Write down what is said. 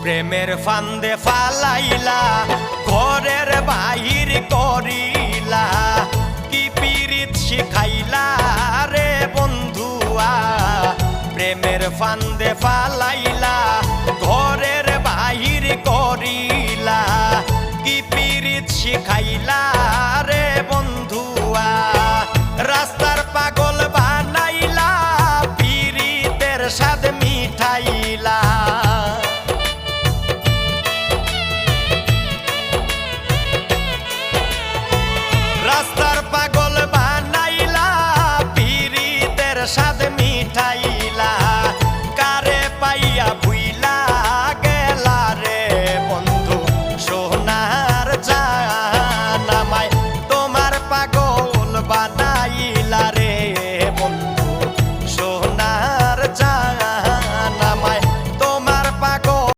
প্রেমের ফান্দে ফালাইলা ঘরের বাহির করিলা কি পীড়িত শিখাইলা রে বন্ধুয়া প্রেমের ফান্দে ফালাইলা ঘরের বাহির করিলা কি পীড়িত শিখাইলা